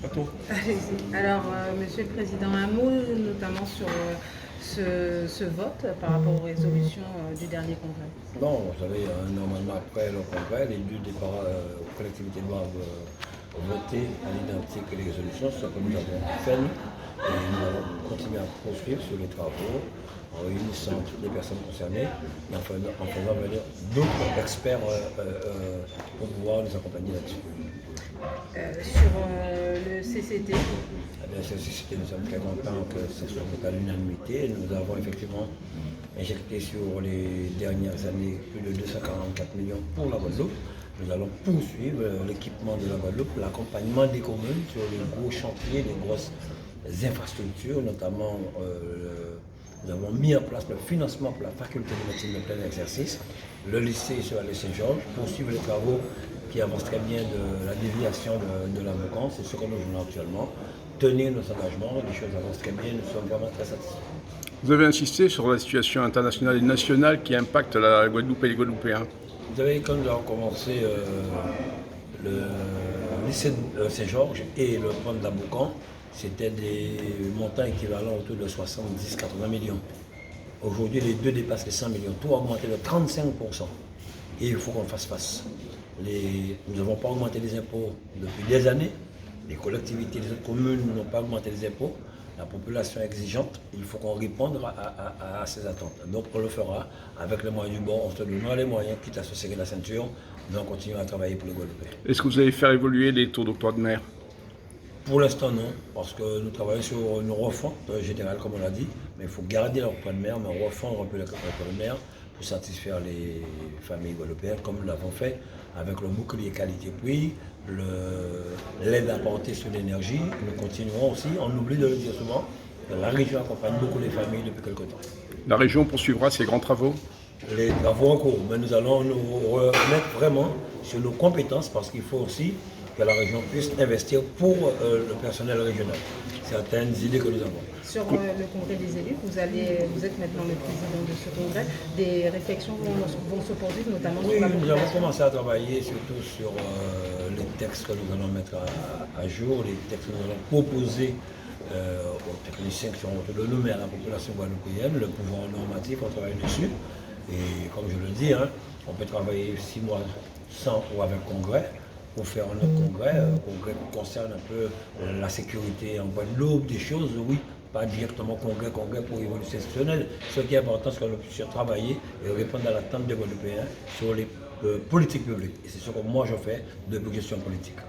Attends. Allez-y. Alors, Monsieur le Président, un mot notamment sur ce vote par rapport aux résolutions du dernier congrès. Non, vous savez, normalement après le congrès, les deux départs collectivités doivent voter à l'identique les résolutions, ce que nous avons fait nous. Et nous allons continuer à poursuivre sur les travaux en réunissant toutes les personnes concernées et en faisant venir d'autres experts pour pouvoir nous accompagner là-dessus. Sur le CCT, Eh bien, nous sommes très contents que ce soit à l'unanimité. Nous avons effectivement injecté sur les dernières années plus de 244 millions pour la Guadeloupe. Nous allons poursuivre l'équipement de la Guadeloupe, l'accompagnement des communes sur les gros chantiers, les grosses infrastructures, notamment nous avons mis en place le financement pour la faculté de médecine de plein exercice, le lycée sur le Saint-Georges, poursuivre les travaux qui avancent très bien de la déviation de la Moucan, c'est ce que nous voulons actuellement, tenir nos engagements, les choses avancent très bien, nous sommes vraiment très satisfaits. Vous avez insisté sur la situation internationale et nationale qui impacte la Guadeloupe et les Guadeloupéens. Vous savez, quand nous avons commencé le lycée de Saint-Georges et le pont de la Moucan, c'était des montants équivalents autour de 70-80 millions. Aujourd'hui, les deux dépassent les 100 millions. Tout a augmenté de 35%. Et il faut qu'on fasse face. Nous n'avons pas augmenté les impôts depuis des années. Les collectivités, les autres communes n'ont pas augmenté les impôts. La population est exigeante. Il faut qu'on réponde à ces attentes. Donc on le fera avec les moyens du bord. On se donnera les moyens, quitte à se serrer la ceinture. Mais on continue à travailler pour les Guadeloupéens. Est-ce que vous allez faire évoluer les taux d'octroi de mer? Pour l'instant, non, parce que nous travaillons sur une refonte générale, comme on l'a dit, mais il faut garder l'octroi de mer, mais refondre un peu l'octroi de mer pour satisfaire les familles guadeloupéennes, comme nous l'avons fait avec le bouclier qualité-prix, l'aide apportée sur l'énergie. Nous continuerons aussi, on oublie de le dire souvent, que la région accompagne beaucoup les familles depuis quelque temps. La région poursuivra ses grands travaux? Les travaux en cours, mais nous allons nous remettre vraiment sur nos compétences, parce qu'il faut aussi que la région puisse investir pour le personnel régional. Certaines idées que nous avons. sur le congrès des élus, vous êtes maintenant le président de ce congrès, des réflexions vont se poursuivre, notamment Oui, sur la nous population. avons commencé à travailler surtout sur les textes que nous allons mettre à jour, les textes que nous allons proposer aux techniciens qui seront autour de nous, mais à la population guadeloupéenne, le pouvoir normatif, on travaille dessus. Et comme je le dis, hein, on peut travailler 6 mois sans ou avec congrès pour faire un autre congrès, congrès qui concerne un peu la sécurité en Guadeloupe, des choses, oui, pas directement congrès pour l'évolution institutionnelle. Ce qui est important, c'est que nous puissions travailler et répondre à l'attente des Guadeloupéens sur les politiques publiques. Et c'est ce que moi je fais depuis gestion politique.